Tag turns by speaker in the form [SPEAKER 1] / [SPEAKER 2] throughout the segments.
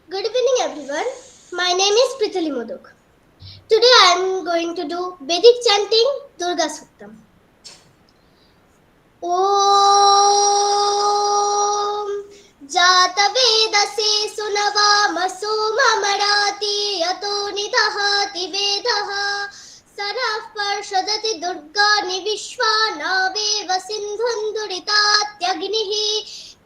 [SPEAKER 1] Good evening, everyone. My name is Prithali Modok. Today I am going to do Vedic chanting Durga Suktam. ॐ जातवेदसे सुनवामसो ममराति यतो निदहति वेदः स नः पर्षदति दुर्गाणि विश्वा नावेव सिन्धुं दुरितात्यग्निः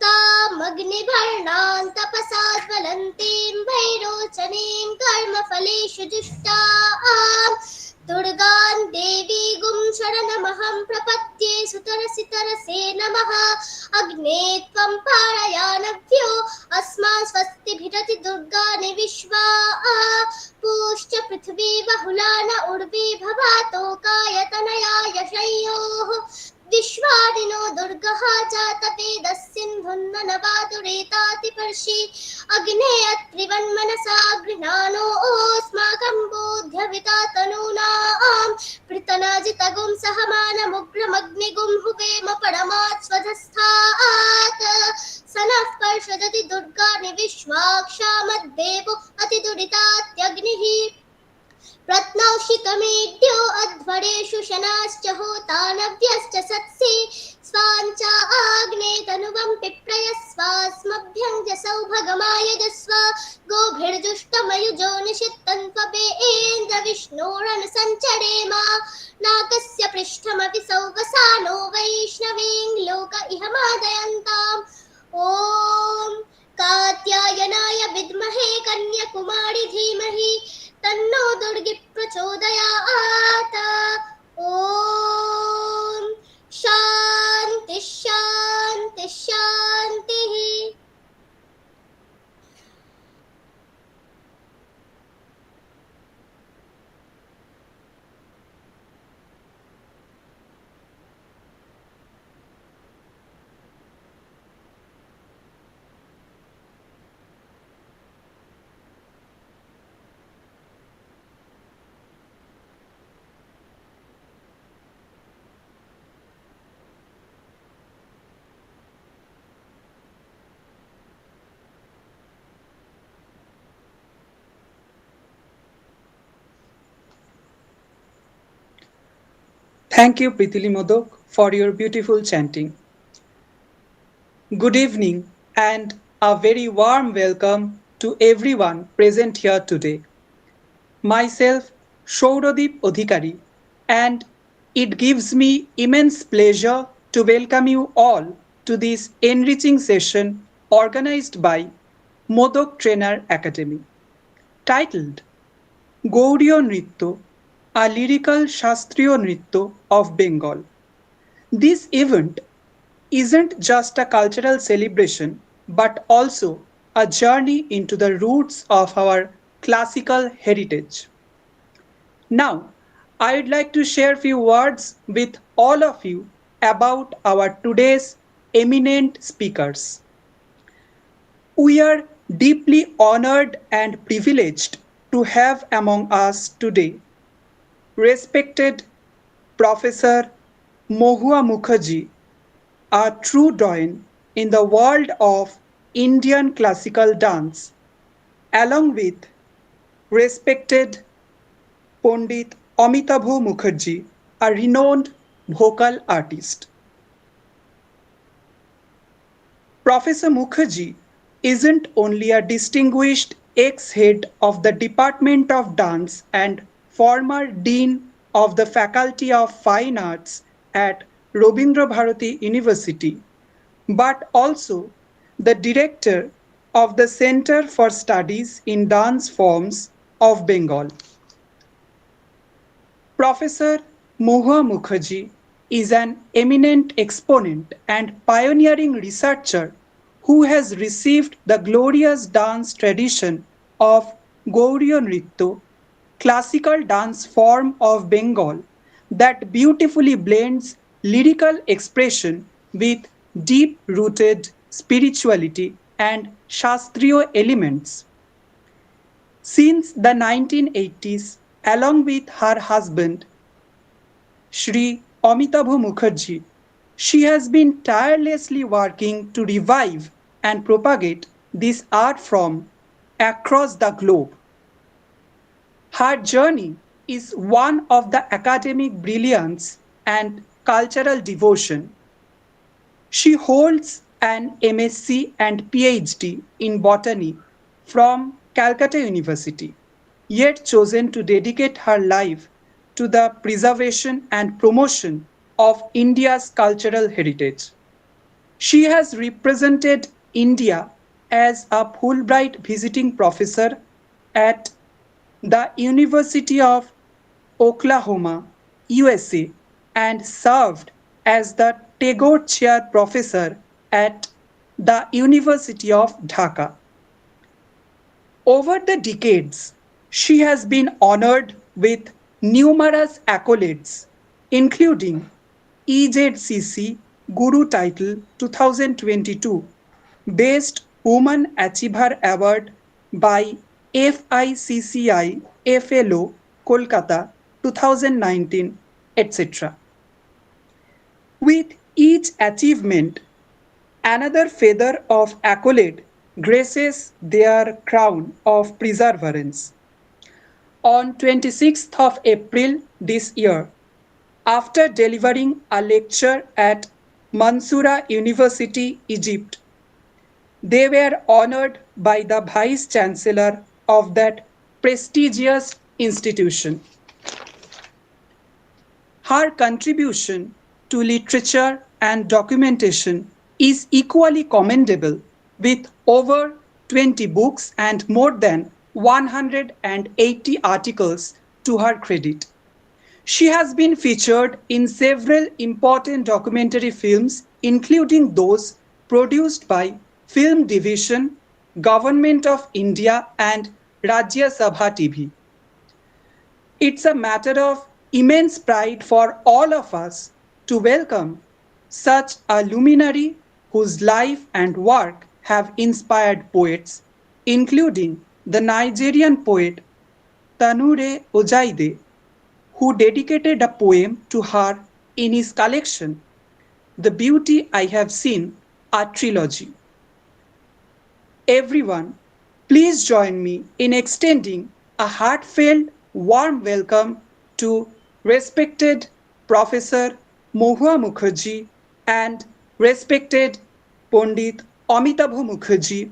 [SPEAKER 1] तामग्निवर्णां तपसा ज्वलन्तीं वैरोचनीं कर्मफलेषु जुष्टाम् दुर्गां देवीगुं शरणमहं प्रपद्ये सुतरसितरसे नमः अग्ने त्वं पारयानभ्यो अस्मान् स्वस्तिभिरति दुर्गानि विश्वा पूश्च पृथिवी बहुला न उर्वी भवातोकायतनया यशयोः विश्वादिनो दुर्गः जातवेदः सिन्धुन्ननवातुरेतातिपर्षि अग्ने अत्रिवन्मनसा गृह्णानोऽस्माकं बोध्यविता तनूनां पृतनाजितगुं सहमानमुग्रमग्निगुं हुवेम परमात् स्वधस्थात् स नः पर्षदति दुर्गाणि विश्वाक्षामद्देवो अतिदुरितात्यग्निः प्रत्नौषिकमेढ्यो अध्वरेषु शनाश्च होतानव्यश्च सत्सि स्वाञ्च आग्ने तनुवं पिप्रयस्वास्मभ्यं सौभगमायजस्व गोभिर्जुष्टमयुजो निषित्तन्त्वपेन्द्रविष्णोरनुसञ्चरेम नाकस्य पृष्ठमपि सौवसानो वैष्णवीं लोक इह मादयन्ताम् ॐ कात्यायनाय विद्महे कन्याकुमारी धीमहि तन्नो दुर्गी प्रचोदयात् ॐ शान्ति शान्ति शान्तिः।
[SPEAKER 2] Thank you, Prithili Modok, for your beautiful chanting. Good evening and a very warm welcome to everyone present here today. Myself, Shauradip Odhikari, and it gives me immense pleasure to welcome you all to this enriching session organized by Modok Trainer Academy, titled Gauriya Nritya, a lyrical Shastriya Nritya of Bengal. This event isn't just a cultural celebration but also a journey into the roots of our classical heritage. Now, I would like to share a few words with all of you about our today's eminent speakers. We are deeply honored and privileged to have among us today respected Professor Mohua Mukherjee, a true doyen in the world of Indian classical dance, along with respected Pandit Amitabh Mukherjee, a renowned vocal artist. Professor Mukherjee isn't only a distinguished ex-head of the Department of Dance and former Dean of the Faculty of Fine Arts at Rabindra Bharati University, but also the director of the Center for Studies in Dance Forms of Bengal. Professor Mohua Mukherjee is an eminent exponent and pioneering researcher who has received the glorious dance tradition of Gauriya Nritya, classical dance form of Bengal that beautifully blends lyrical expression with deep-rooted spirituality and Shastriya elements. Since the 1980s, along with her husband, Shri Amitabh Mukherjee, She has been tirelessly working to revive and propagate this art form across the globe. Her journey is one of the academic brilliance and cultural devotion. She holds an MSc and PhD in botany from Calcutta University, yet chosen to dedicate her life to the preservation and promotion of India's cultural heritage. She has represented India as a Fulbright visiting professor at the University of Oklahoma, USA, and served as the Tagore Chair Professor at the University of Dhaka. Over the decades, she has been honored with numerous accolades, including EZCC Guru Title 2022, Best Woman Achiever Award by FICCI FLO Kolkata 2019, etc. With each achievement, another feather of accolade graces their crown of perseverance. On 26th of April this year, after delivering a lecture at Mansoura University, Egypt, they were honored by the Vice Chancellor of that prestigious institution. Her contribution to literature and documentation is equally commendable, with over 20 books and more than 180 articles to her credit. She has been featured in several important documentary films, including those produced by Film Division, Government of India, and Rajya Sabha TV. It's a matter of immense pride for all of us to welcome such a luminary whose life and work have inspired poets, including the Nigerian poet Tanure Ojaide, who dedicated a poem to her in his collection, The Beauty I Have Seen, a trilogy. Everyone, please join me in extending a heartfelt, warm welcome to respected Professor Mohua Mukherjee and respected Pandit Amitabh Mukherjee.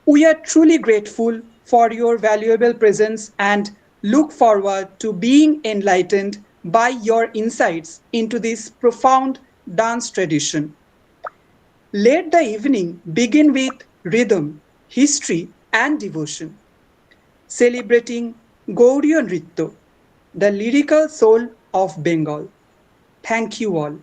[SPEAKER 2] We are truly grateful for your valuable presence and look forward to being enlightened by your insights into this profound dance tradition. Let the evening begin with rhythm, history, and devotion, celebrating Gauriya Nritya, the lyrical soul of Bengal. Thank you all.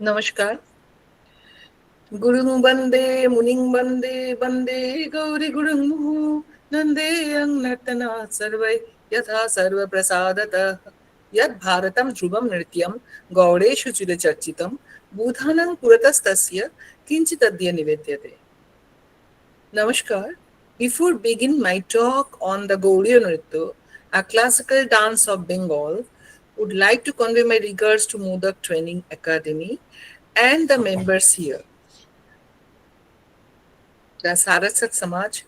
[SPEAKER 3] Namaskar. Gurung bande, muning bande, bande, gauri gurung muhu, nande ang nartana sarvai, yatha sarva prasadata, yad bharatam dhruvam nrityam, gaudeshu chile charchitam, budhanang puratastasya, kinchitadya nivedyate. Namaskar. Before begin my talk on the Gaudiya Nritya, a classical dance of Bengal, would like to convey my regards to Modak Training Academy and the members here. The Sarasat Samaj,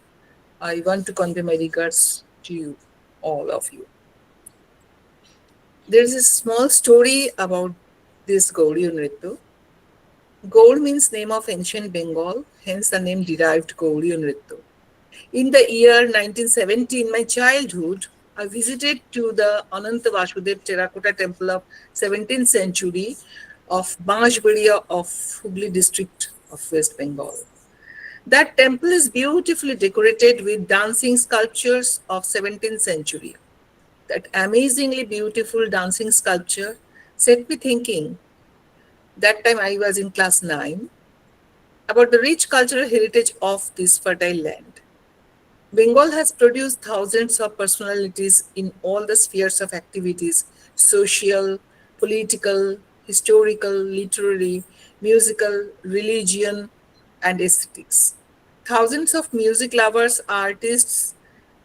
[SPEAKER 3] I want to convey my regards to you, all of you. There is a small story about this Gaudiya Nritya. Gaur means name of ancient Bengal, hence the name derived Gaudiya Nritya. In the year 1970, in my childhood, I visited to the Ananta Vasudev Terracotta Temple of 17th century of Bangashbaria of Hubli district of West Bengal. That temple is beautifully decorated with dancing sculptures of 17th century. That amazingly beautiful dancing sculpture set me thinking, that time I was in class 9, about the rich cultural heritage of this fertile land. Bengal has produced thousands of personalities in all the spheres of activities: social, political, historical, literary, musical, religion. and aesthetics. Thousands of music lovers, artists,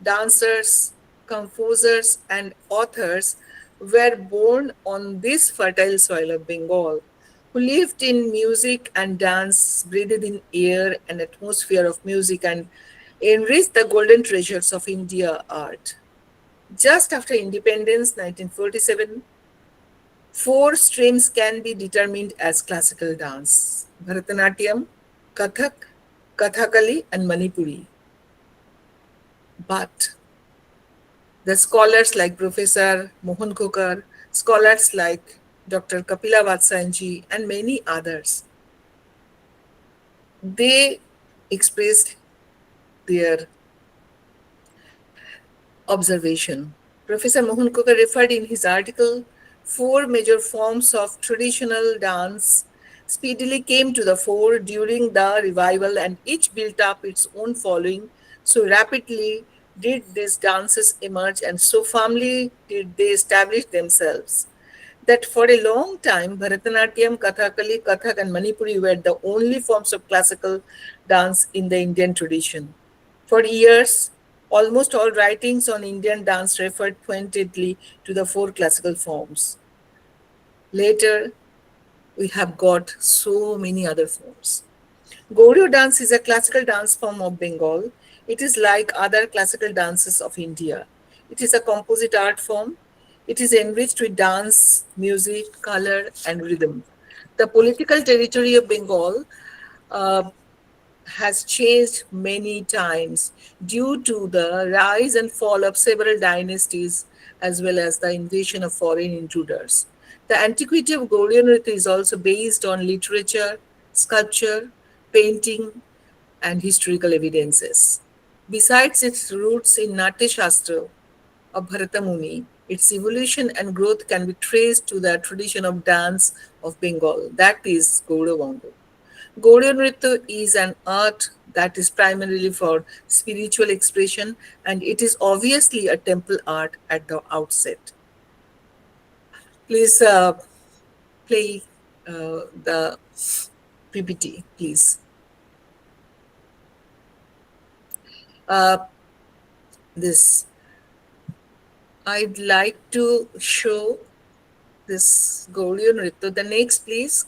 [SPEAKER 3] dancers, composers, and authors were born on this fertile soil of Bengal, who lived in music and dance, breathed in air and atmosphere of music, and enriched the golden treasures of India art. Just after independence, 1947, four streams can be determined as classical dance: Bharatanatyam, Kathak, Kathakali, and Manipuri. But the scholars like Professor Mohan Khokar, scholars like Dr. Kapila Vatsanji, and many others, they expressed their observation. Professor Mohan Khokar referred in his article, four major forms of traditional dance speedily came to the fore during the revival, and each built up its own following. So rapidly did these dances emerge, and so firmly did they establish themselves, that for a long time Bharatanatyam, Kathakali, Kathak, and Manipuri were the only forms of classical dance in the Indian tradition. For years, almost all writings on Indian dance referred pointedly to the four classical forms. Later, we have got so many other forms. Gaudiya dance is a classical dance form of Bengal. It is like other classical dances of India. It is a composite art form. It is enriched with dance, music, color, and rhythm. The political territory of Bengal uh, has changed many times due to the rise and fall of several dynasties as well as the invasion of foreign intruders. The antiquity of Gaudiya Nritya is also based on literature, sculpture, painting, and historical evidences. Besides its roots in Natya Shastra of Bharata Muni, its evolution and growth can be traced to the tradition of dance of Bengal, that is Gaudiya Bongo. Gaudiya Nritya is an art that is primarily for spiritual expression, and it is obviously a temple art at the outset. Please play the PPT, please. Uh, this I'd like to show this Gaudiya Nritya. The next, please.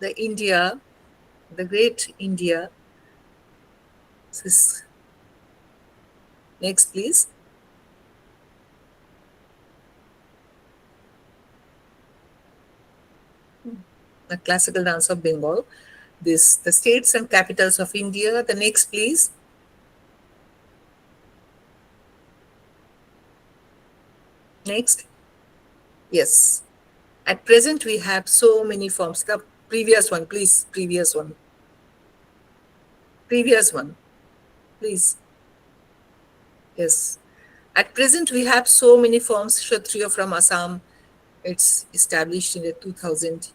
[SPEAKER 3] The India, the great India. This, next, please. The classical dance of Bengal. This, the states and capitals of India. The next, please. Next. Yes. At present, we have so many forms. The previous one, please. Previous one. Previous one, please. Yes. At present, we have so many forms. Kshatriya from Assam, it's established in the 2000.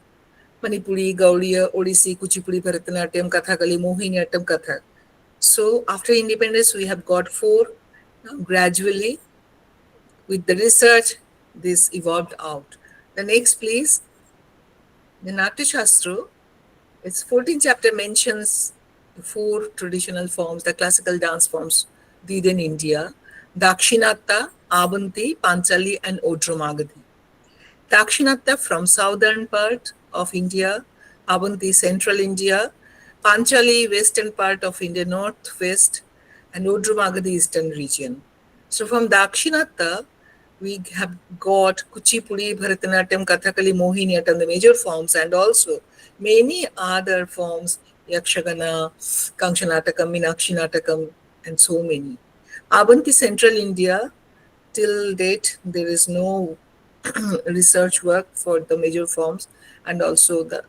[SPEAKER 3] Manipuri, Gaudiya, Odissi, Kuchipudi, Bharatanatyam, Kathakali, Mohiniyattam, Kathak. So after independence, we have got four. Now, gradually, with the research, this evolved out. The next, please. The Natya Shastra, its 14th chapter mentions the four traditional forms, the classical dance forms did in India: Dakshinatta, Abanti, Panchali, and Odromagadhi. Dakshinatta from southern part of India, Abanti central India, Panchali western part of India northwest, and Odromagadhi eastern region. So from Dakshinatta, we have got Kuchipudi, Bharatanatyam, Kathakali, Mohiniyattam, the major forms, and also many other forms, Yakshagana, Kankshanatakam, Minakshinattakam, and so many. Abanti central India, till date, there is no research work for the major forms and also the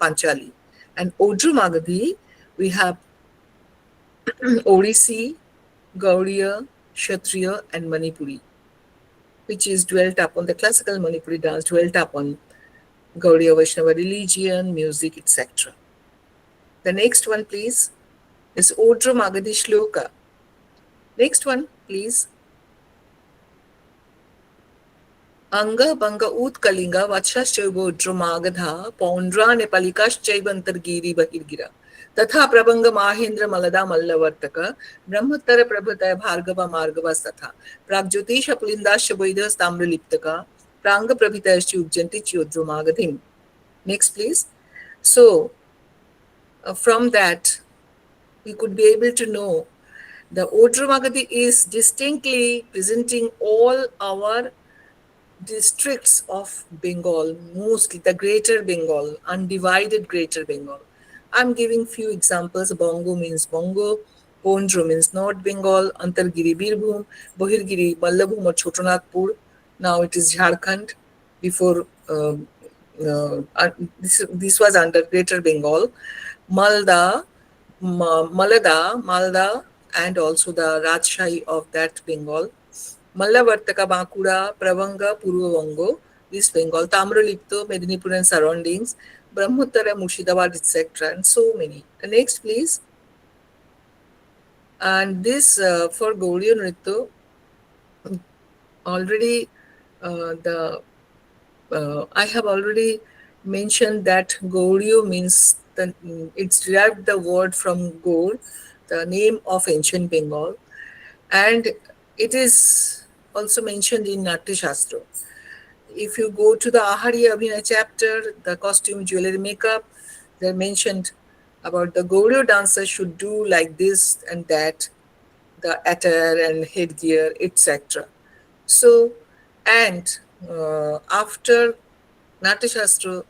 [SPEAKER 3] Panchali. And Odromagadhi, we have Odissi, Gaudiya, Kshatriya, and Manipuri, which is dwelt upon, the classical Manipuri dance dwelt upon Gaudiya Vaishnava religion, music, etc. The next one, please, is Odro Magadi Shloka. Next one, please. Anga Banga Utkalinga Vachashchaivodro Magadha Pondra Nepalikashchaivanthargiri Bahirgira Tatha Prabanga Mahendra Malada Mallavartaka Brahmatara Prabhataya Bhargava Margavas Tatha Pragjyotisha Pulindasya Vaidas Tamraliptaka Pranga Prabhitayasya Ujjanti Chodro Magadhim. Next, please. So, from that, we could be able to know the Odro Magadi is distinctly presenting all our districts of Bengal, mostly the Greater Bengal, undivided Greater Bengal. I'm giving few examples. Bongo means Bongo, Pondro means North Bengal, Antargiri Birbhum, Bahirgiri Ballabhum or Chotanagpur. Now it is Jharkhand. Before this was under Greater Bengal. Malda, Malda, and also the Rajshahi of that Bengal. Mallavartaka, Bankura, Pravanga, Purvabanga, East Bengal, Tamralipto, Medinipur and surroundings, Brahmottara, Murshidabad, etc. and so many. Next, please. And this for Gaudiya Nritya, already I have already mentioned that Gaudiya means it's derived the word from Gaur, the name of ancient Bengal, and it is also mentioned in Natya Shastra. If you go to the Ahari Abhinay chapter, the costume, jewelry, makeup, they're mentioned about the Gaudiya dancers should do like this and that, the attire and headgear, etc. So, and after Natya Shastra,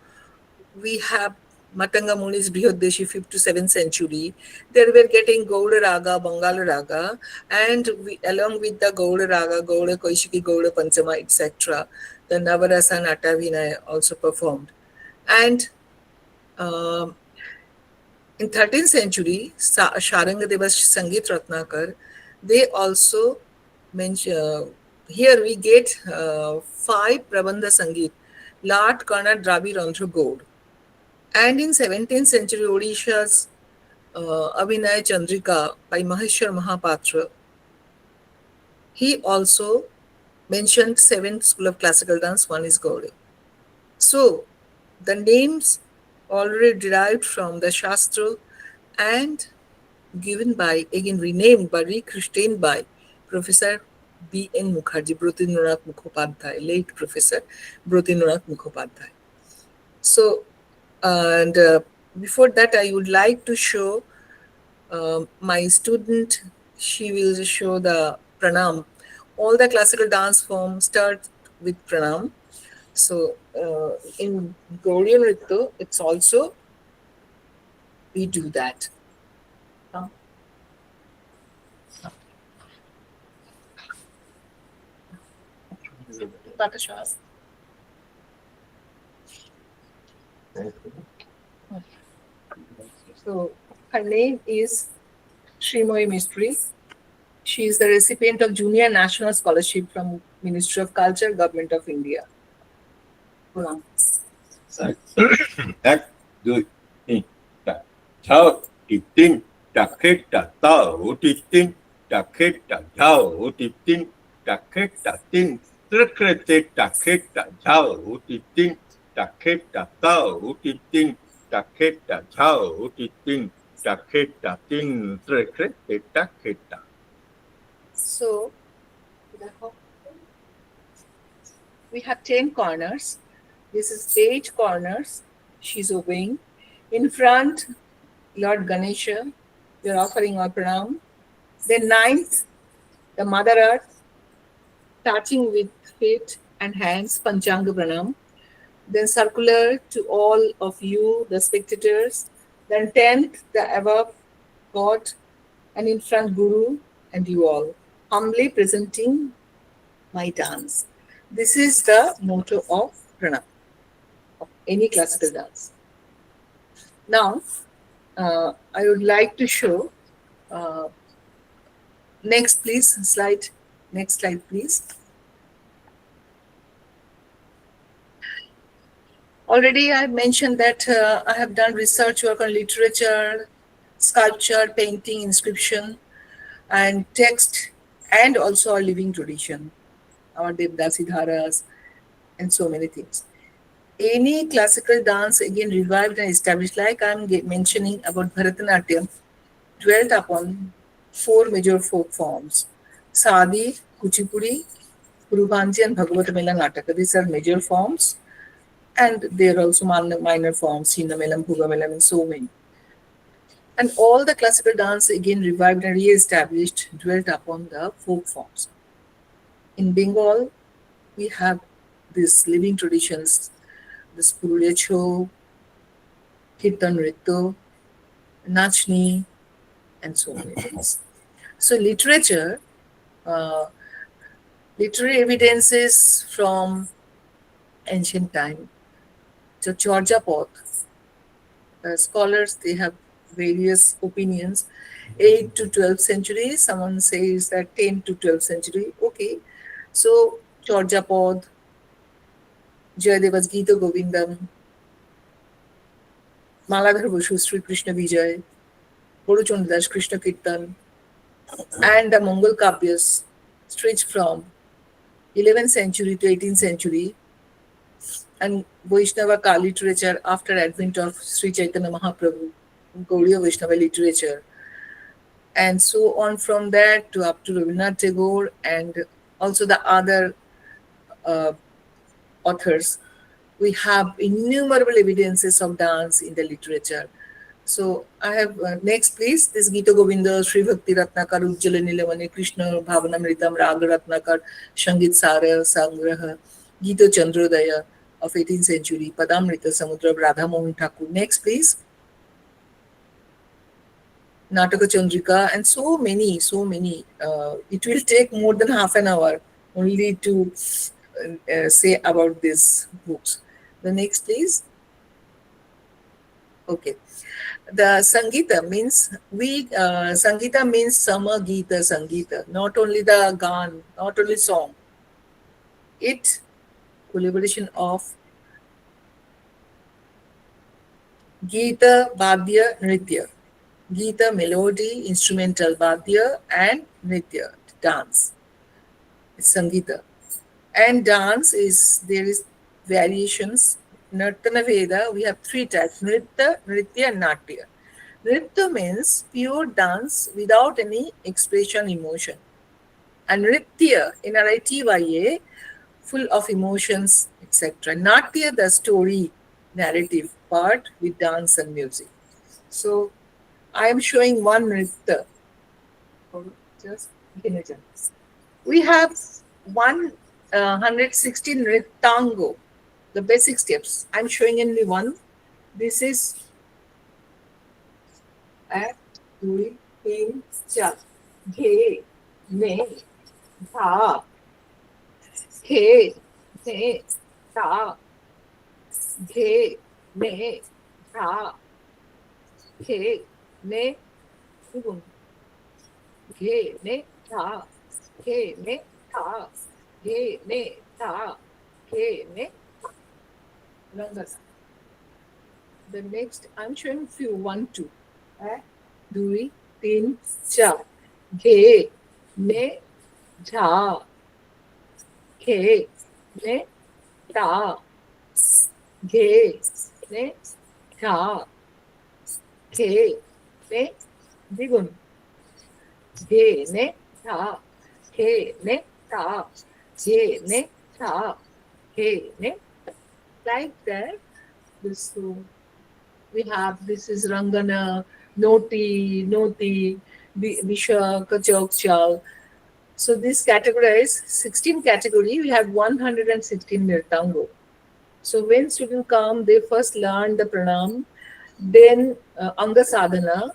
[SPEAKER 3] we have Matanga Muni's Brihadeshi 5th to 7th century. They were getting Gauda Raga, Bangala Raga, and along with the Gauda Raga, Gauda Koishiki, Gauda Panchama, etc., the Navarasa Natavinaya also performed. And in 13th century, Sharangadeva Sangit Ratnakar, they also mention, here we get 5 Prabandha Sangit, Lat, Kana, Drabi, Randhra, Gaud. And in 17th century, Odisha's Abhinay Chandrika by Maheshwar Mahapatra, he also mentioned 7 school of classical dance, one is Gaudiya. So, the names already derived from the Shastra and given by, again renamed by, rechristened by Professor B.N. Mukherjee, Brotindranath Mukhopadhyay, late Professor Brotindranath Mukhopadhyay. So, and before that, I would like to show my student, she will show the pranam. All the classical dance forms start with pranam. So in Gaudiya Nritya, it's also, we do that. So her name is Srimoy Mistry. She is the recipient of Junior National Scholarship from Ministry of Culture, Government of India. Pranam.
[SPEAKER 4] এক দুই তিন চার ঝাও টিপটিন টাকেটা তাও টিপটিন টাকেটা ঝাও টিপটিন টাকেটা তিন ত্রকৃতে টাকেটা ঝাও টিপটিন টাকেটা তাও টিপটিন টাকেটা ঝাও টিপটিন টাকেটা তিন ত্রকৃতে টাকেটা.
[SPEAKER 3] So we have 10 corners. This is 8 corners. She's obeying. In front, Lord Ganesha, you're offering our pranam. Then 9th, the Mother Earth, touching with feet and hands, Panchanga Pranam. Then circular to all of you, the spectators. Then 10th, the above God, and in front Guru and you all, humbly presenting my dance. This is the motto of pranam, of any classical dance. Now, I would like to show, next please, slide, next slide please. Already I mentioned that I have done research work on literature, sculpture, painting, inscription, and text, and also our living tradition, our Devdasi Dharas, and so many things. Any classical dance again revived and established, like I'm mentioning about Bharatanatyam, dwelt upon four major folk forms: Sadi, Kuchipudi, Purubhanji, and Bhagavatamela Nataka. These are major forms, and there are also minor forms, Chinamelam, Bhugamelam, and so many. And all the classical dance again revived and re-established dwelt upon the folk forms. In Bengal, we have these living traditions, this Purulia Chho, Kirtan Nritya, Nachni, and so many things. So uh, literary evidences from ancient time. So Chaujapot, scholars, they have various opinions. 8 to 12th century, someone says that 10 to 12th century. Okay, so Chaujapot, Jayadeva's Gita Govindam, Maladhar Basu, Sri Krishna Vijay, Boruchandas Krishna Kirtan, and the Mongol Kavyas stretch from 11th century to 18th century, and Vaishnava Kali literature after advent of Sri Chaitanya Mahaprabhu, Gaudiya Vaishnava literature, and so on from that to up to Rabindranath Tagore and also the other uh, authors. We have innumerable evidences of dance in the literature. So I have next, please, this Gita Govinda, Sri Bhakti Ratnakar, Ujjala Nilamani, Krishna Bhavanamritam, Raga Ratnakar, Shangit Sara, Sangraha, Gita Chandrodaya of 18th century, Padamrita Samudra, Radha Mohan Thakur. Next, please. Nataka Chandrika, and so many, so many. It will take more than half an hour only to say about these books. The next, please. Okay. The Sangita means Sangita means Sama Gita Sangita, not only the Gan, not only song. It collaboration of Gita, Badya, Nritya. Gita, melody, instrumental, Badya, and Nritya, dance. It's Sangita. And dance is, there is variations. Nartana Veda, we have three types: Nritya, Nritya, and Natya. Nritya means pure dance without any expression, emotion. And Nritya, N-R-I-T-Y-A, full of emotions, etc. Natya, the story, narrative part with dance and music. So I am showing one Nritya. Just we have 116 Nritango, the basic steps. I'm showing only one. This is 1, 2, 3, 4. Ghe, ne, dha. Ghe, ne, dha. Ghe, ne, dha. Ghe, ne, ghe, ne, dha. Ghe, ne, dha. Ghe, ne, dha. Ghe, ne. The next, I'm showing few. 1, 2. 1, 2, 3, 4. Ghe, ne, dha. Ghe, ne, dha. Ghe, ne, dha. Ghe, ne, digun. Ghe, ne, dha. Ghe, ne, dha. Ghe, ne, dha. Ghe, ne. Like that. This we have, this is Rangana, Noti, Noti, Visha, Kachok, Chal. So this categorized 16 category. We have 116 Nirtango. So when students come, they first learn the pranam, then Anga Sadhana,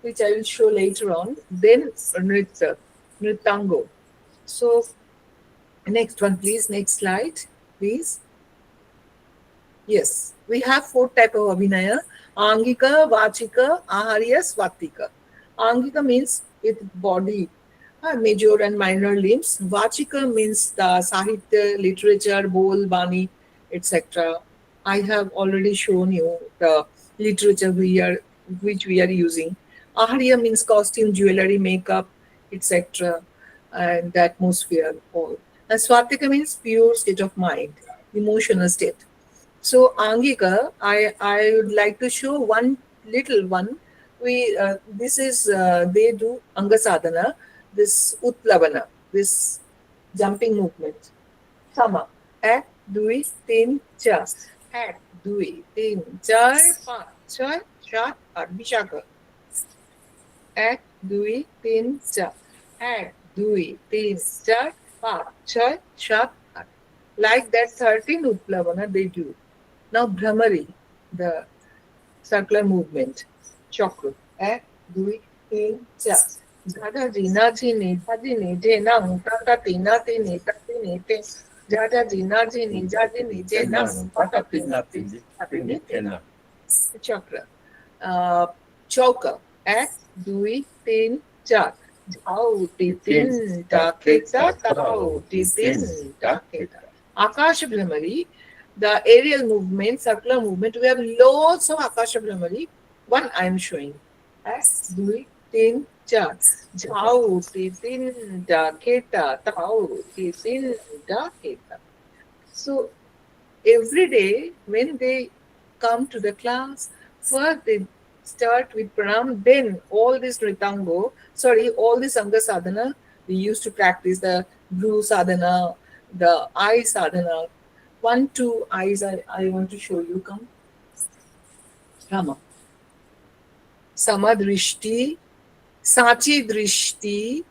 [SPEAKER 3] which I will show later on, then Nritya, Nritango. So next one, please. Next slide, please. Yes, we have 4 type of Abhinaya: Angika, Vachika, Aharya, Swatika. Angika means with body, major and minor limbs. Vachika means the Sahitya, literature, Bol, Bani, etc. I have already shown you the literature which we are using. Aharya means costume, jewelry, makeup, etc., and the atmosphere, all. And Swatika means pure state of mind, emotional state. So Angika, I would like to show one little one. This is they do Anga Sadhana, this Utplavana, this jumping movement. Sama. Ek, dui, tin, char. Ek, dui, tin, char, पाँच, छः, सात, आठ. Vishaka. एक दुई तीन चार एक दुई तीन चार पाँच छः सात आठ. Like that 13 Utplavana they do. Now Brahmari, the circular movement. Chakra. एक दुई तीन चार. Jada jina jini jini jena tata tina tini tati te. Jada jina jini jini jena tata tina tini tini. Chakra. Chauka. एक दुई तीन चार. जाओ tiffin टाकेता ताओ टिफिन टाकेता. Akasha Brahmari, the aerial movement, circular movement, we have lots of Akasha Brahmari. One I am showing. एक दुई तीन चार. जाओ टिफिन टाकेता ताओ tiffin टाकेता. So every day when they come to the class, first they start with pranam, then all this all this Anga sadhana, we used to practice the blue sadhana, the eye sadhana. 1, 2 eyes I want to show you. Come. Rama. Samadrishti, Sachi Drishti,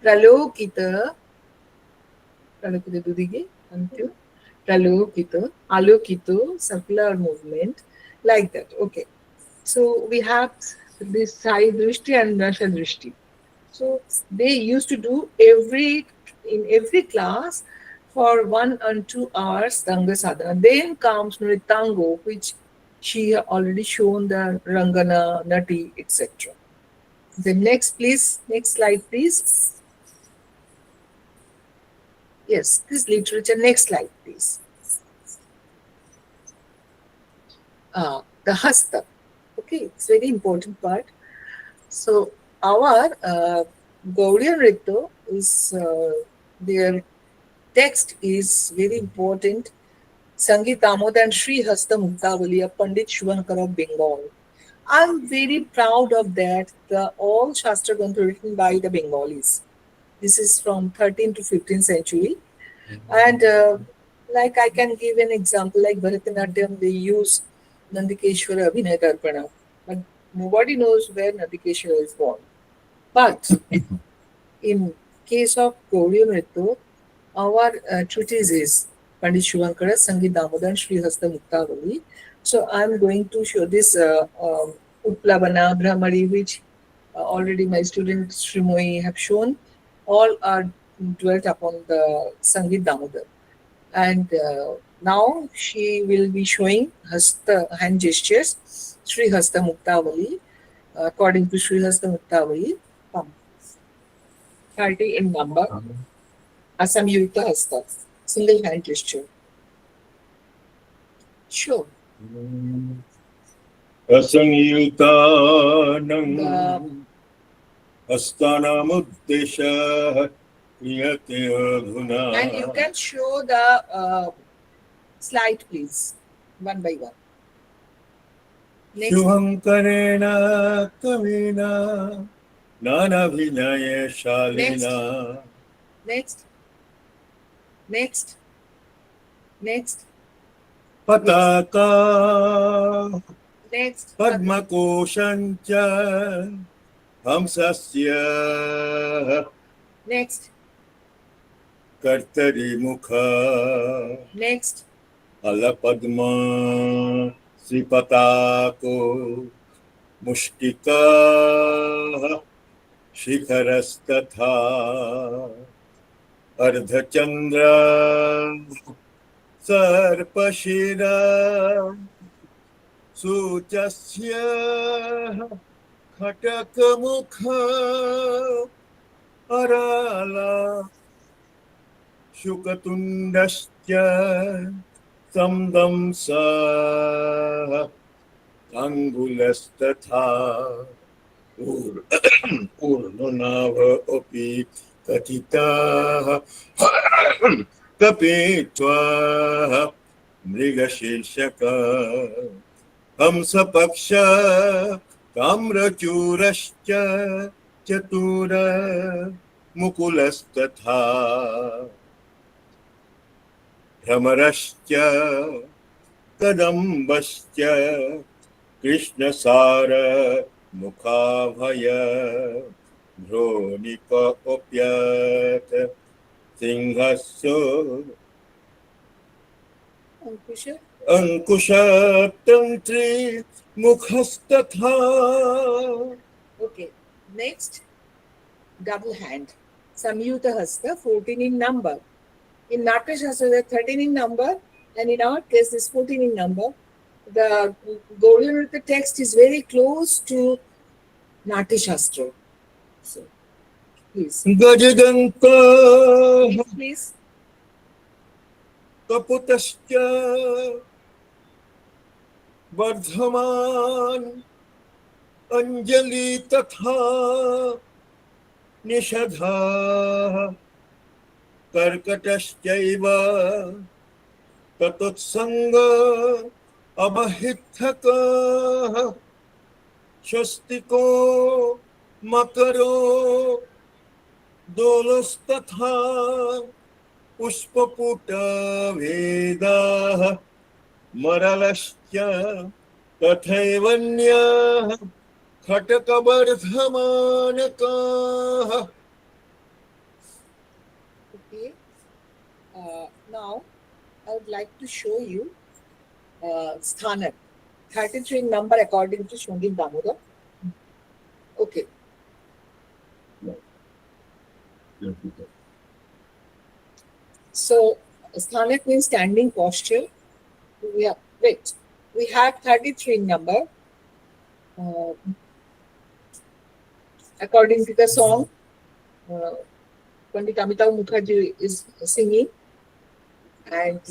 [SPEAKER 3] Pralokita, Dudige, until Pralokita, Alokito, circular movement, like that. Okay. So we have this Sai Drishti and Nasha Drishti. So they used to do in every class for 1 and 2 hours Ranga Sadhana. Then comes Nritango, which she already shown the Rangana, Nati, etc. The next, please, next slide, please. Yes, this literature. Next slide, please. The Hasta. Okay, it's very important part. So our Gaudiya Nritya is their text is very important. Sangeet Amod and Sri Hasta Muktavali of Pandit Shubhankar of Bengal. I'm very proud of that. All Shastra Granth written by the Bengalis. This is from 13th to 15th century. And like I can give an example, like Bharatanatyam, they use Nandikeshwara Abhinay Darpana. But nobody knows where Nandikeshwara is born. But in case of Gaudiya Nritya, our treatise is Pandit Shubhankara, Sangeet Damodar, Sri Hasta Muktavali. So I'm going to show this Utplavana, Brahmari, which already my student Srimoyi have shown. All are dwelt upon the Sangeet Damodar. And now she will be showing Hasta hand gestures, Sri Hasta Muktavali, according to Sri Hasta Muktavali. 30 in number. Asamyukta Hasta, single hand gesture. Sure.
[SPEAKER 4] Asangyutanam Astanamudesha Yate Adhuna.
[SPEAKER 3] And you can show the slide, please, one by one. Next.
[SPEAKER 4] Shubhankarena Kavina Nanabhinaya Shalina.
[SPEAKER 3] Next. Next. Next.
[SPEAKER 4] Pataka
[SPEAKER 3] Next.
[SPEAKER 4] Padmakoshancha Hamsasya
[SPEAKER 3] Next.
[SPEAKER 4] Kartari Mukha
[SPEAKER 3] Next.
[SPEAKER 4] Alapadma Sripatako Mushtika Shikharastatha Ardhachandra Sarpashira Suchasya Khatakamukha Arala Shukatundasya संदंसः अङ्गुलस्तथा ऊर्ध्वनाभ अपि कथिताः कपेत्वा मृगशीर्षक हंसपक्ष ताम्रचूरश्च चतुर मुकुलस्तथा भ्रमरश्च कदम्बश्च Krishnasar मुखाभय भ्रोनिकोप्यत सिंहस्यो अंकुशतंत्री मुखस्तथा.
[SPEAKER 3] Okay, next, double hand. Samyuta Hasta, 14 in number. In Natya Shastra, they're 13 in number, and in our case, it's 14 in number. The Gaudiya Nritya text is very close to Natya Shastra. So, please.
[SPEAKER 4] गजदंत
[SPEAKER 3] Please.
[SPEAKER 4] कपुतश्च Varthaman Anjali तथा निषधाः कर्कटश्चैव ततोत्संग अबहित्थकः स्वस्तिको मकरो दोलस्तथा पुष्पपुटभेदाः मरलश्च तथैवन्याः खटकवर्धमानकाः.
[SPEAKER 3] Okay. Now, I would like to show you Sthanak, 33 in number according to Shundin Damodar. Okay. So, Sthanak means standing posture. We have 33 in number. According to the song, Pandit Amitav Mukherjee is singing, and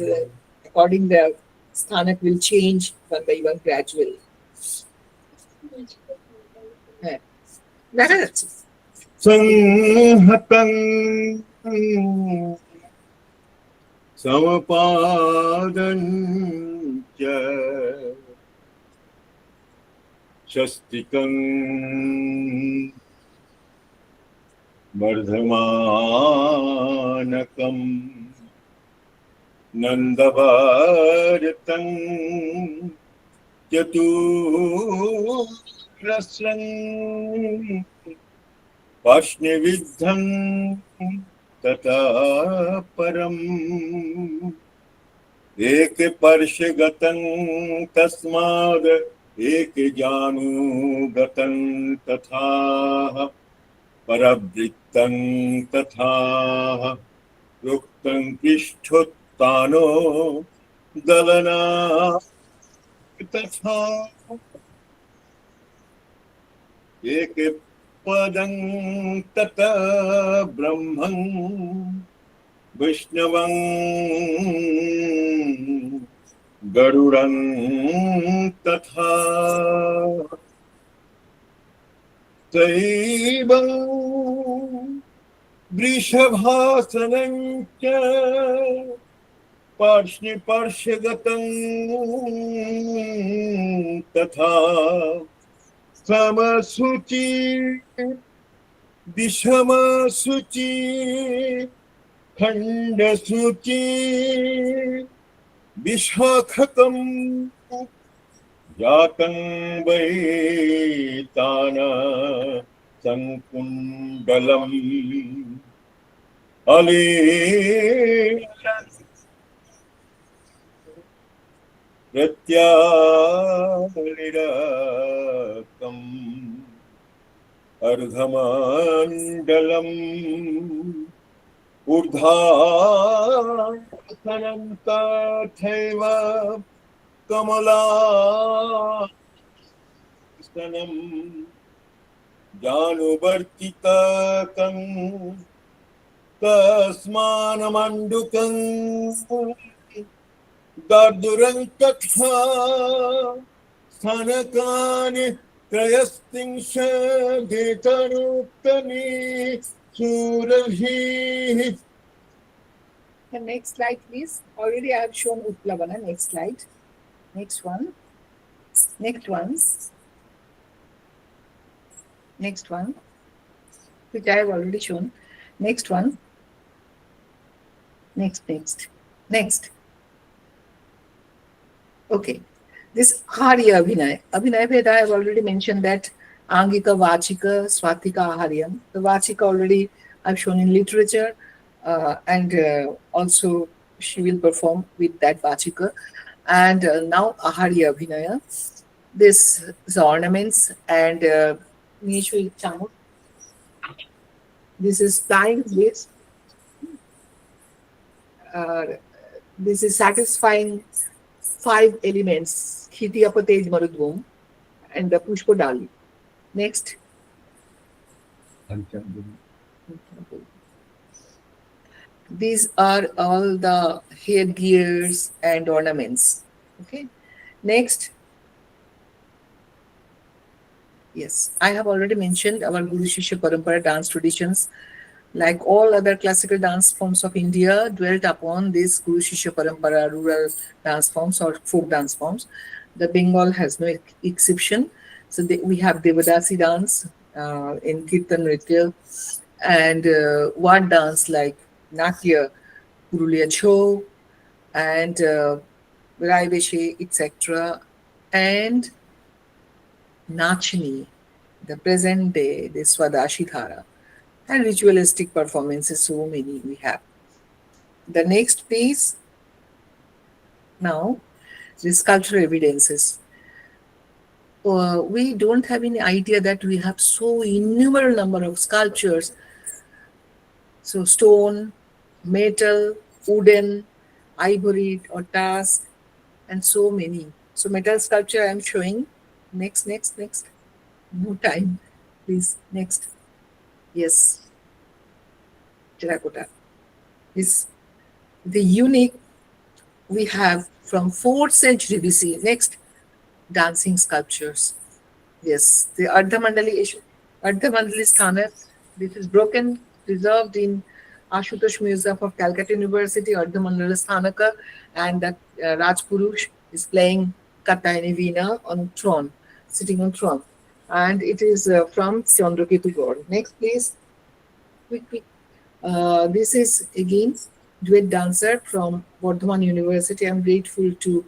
[SPEAKER 3] according the Sthanak will change one by one gradually. That's it.
[SPEAKER 4] संहतं समपादं च स्वस्तिकं वर्धमानकं नन्दभारतं चतुरस्रं पाष्णिविद्धं तथा परम् एकपर्शगतं तस्माद् एकजानुगतं तथा परवृत्तं तथा रुक्तं पृष्ठोत्तानो दलना तथा एक पदं तथा ब्रह्मं विष्णवं गरुडं तथा दैवं वृषभासनं च पार्ष्णिपार्श्वगतं तथा समसुचि विषमसुचि खण्डसुचि विशाखकं जातं वैतान संकुण्डलम् अले प्रत्यालिरकम् अर्धमण्डलम् ऊर्ध्वाधरं तथैव कमलासनं जानुवर्तितकं तस्मान्मण्डुकं दार्दुरन्तथा स्थानकानि त्रयस्त्रिंश धेतरूक्तनि सूरभिः.
[SPEAKER 3] The next slide, please. Already I have shown Utplavana. Next slide. Next one. Next one. Next one. Which I have already shown. Next one. Next. Okay. This Aharya Abhinay. Abhinay Veda, I have already mentioned that Angika Vachika Swatika Aharyam. The Vachika already I've shown in literature, and also she will perform with that Vachika. And now Aharya Abhinaya. This is ornaments and Nishwi Chamuk. This is tying this. This is satisfying 5 elements, Khiti Apatej Marudvum and the Pushpo Dali. Next. These are all the headgears and ornaments. Okay. Next. Yes, I have already mentioned our Guru Shishya Parampara dance traditions. Like all other classical dance forms of India, dwelt upon this Guru Shishya Parampara rural dance forms or folk dance forms. The Bengal has no exception. So we have Devadasi dance in Kirtan Nritya and ward dance like Natya, Purulia Chho, and Raiveshe, etc. And Nachini, the present day, the Swadashi Dhara, and ritualistic performances, so many we have. The next piece, now, the sculptural evidences. We don't have any idea that we have so innumerable number of sculptures. So stone, metal, wooden, ivory or tusk, and so many. So metal sculpture I am showing. Next. No time, please. Next. Yes. Terracotta. This the unique we have from 4th century BC. Next, dancing sculptures. Yes, the Ardhamandali Sthanak. This is broken, preserved in Ashutosh Museum of Calcutta University, Ardhamandali Sthanaka, and that Rajpurush is playing Katayani Veena on throne, sitting on throne. And it is from Chandraketu God. Next, please. Quick. This is again duet dancer from Bardhaman University. I'm grateful to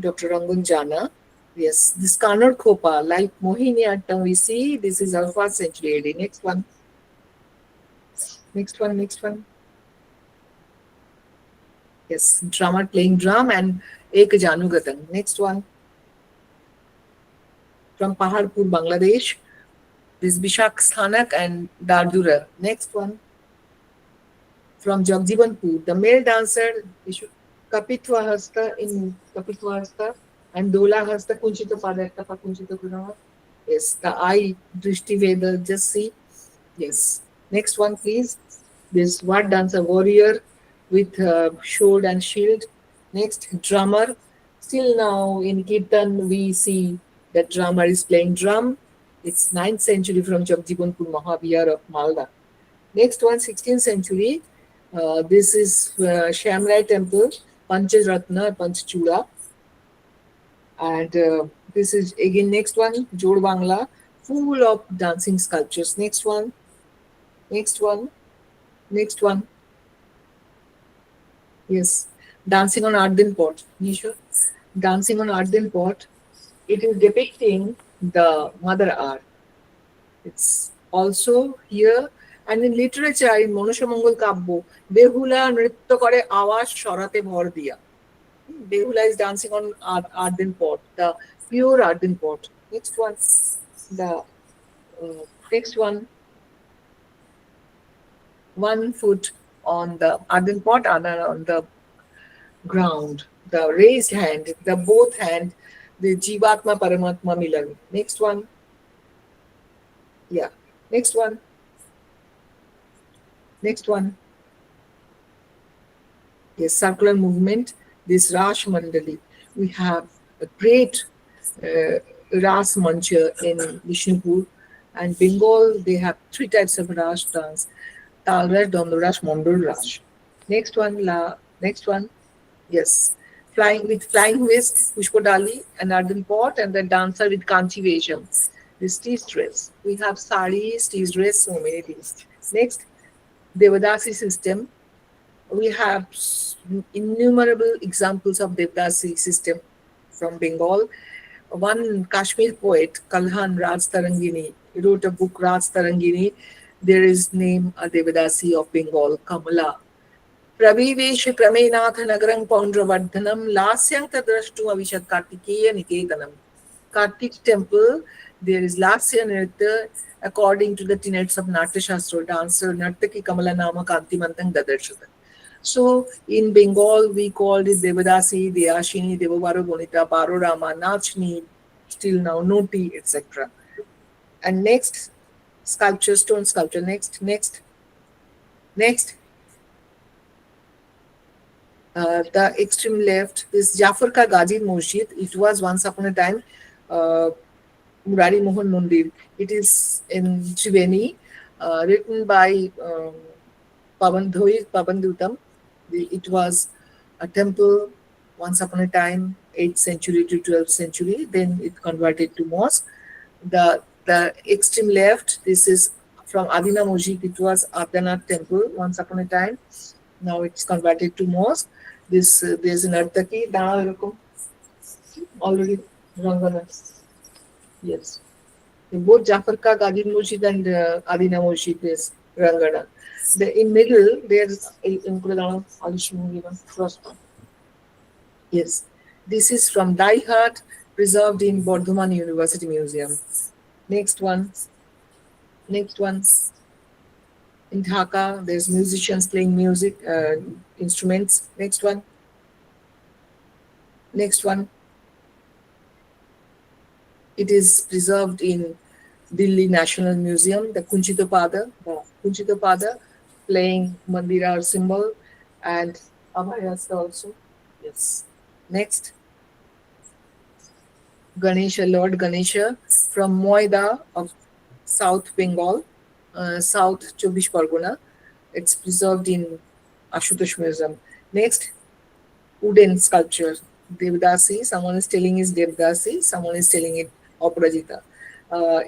[SPEAKER 3] Dr. Rangan Jana. Yes, this Kannad Khopa, like Mohini Attam we see, this is our 1st century AD. Next one. Yes, drummer playing drum and Ek Janugatan. Next one. From Paharpur, Bangladesh. This Bishak Sthanak and Dardura. Next one. From Jagjibanpur, the male dancer Kapitwa Hasta in Kapitwa Hasta and Dola Hasta Kunchita Padakta Kunchita Kunama. Yes, the eye Drishti Veda, just see. Yes. Next one, please. This what dancer warrior with sword and shield. Next, drummer. Still now in Kirtan we see that drummer is playing drum. It's 9th century from Jagjibanpur Mahavihar of Malda. Next one, 16th century. This is Shamrai Temple, Pancharatna, Panchachura. And this is again next one, Jod Bangla, full of dancing sculptures. Next one. Yes, dancing on earthen pot. Nisha, dancing on earthen pot. It is depicting the Mother Earth. It's also here and in literature in Manushamangol Kabbo, Behula nritya kore awaজ সরাতে ভর দিয়া. Behula is dancing on earthen pot, the pure earthen pot. Next one, one foot on the earthen pot, other on the ground. The raised hand, the both hand, the Jivatma Paramatma Milan. Next one. Yeah. Next one. Yes, circular movement. this Rash Mandali. We have a great uh, Ras Mancha in Vishnupur, and Bengal, they have three types of Rash dance: Tal Rash, Dond Rash, Mondol Rash. Next one, yes. Flying whisk, Pushpadali, and Arden pot, and the dancer with Kanchi Vesham. This stage dress. We have sari, stage dress, so many things. Next, Devadasi system. We have innumerable examples of Devadasi system from Bengal. One Kashmir poet, Kalhan Raj Tarangini, wrote a book, Raj Tarangini. There is name a Devadasi of Bengal, Kamala. Pravivesh Pramenath Nagarang Paundravardhanam Lasyang Tadrashtu Avishad Kartikeya Niketanam. Kartik temple, there is Lasya Nritya according to the tenets of Natya Shastra, dancer Nartaki Kamala Nama Kanti Mantang Dadarshata. So in Bengal, we called it Devadasi, Deyashini, Devavaro Bonita, Parorama, Nachni, still now Noti, etc. And next, sculpture, stone sculpture. Next. The extreme left is Jafar Ka Ghazi Masjid. It was once upon a time Murari Mohan Mandir. It is in Triveni, written by Pavan Dutam. It was a temple once upon a time, 8th century to 12th century. Then it converted to mosque. The extreme left, this is from Adina Masjid. It was Adanath temple once upon a time. Now it's converted to mosque. There's an Artaki, already Rangana. Yes. Both Jafar Ka Ghazi Masjid and Adina Masjid is Rangana. In middle, there's yes. This is from Die Hard, preserved in Bardhaman University Museum. Next one. In Dhaka, there's musicians playing music, instruments. Next one. It is preserved in Delhi National Museum, the Kunchitopada playing Mandira symbol, and Abhayasta also. Yes. Next. Lord Ganesha from Moida of South Bengal, South Chobish Pargona. It's preserved in Ashutosh Museum. Next, wooden sculpture. Devdasi, someone is telling is Devdasi, someone is telling it Oprajita.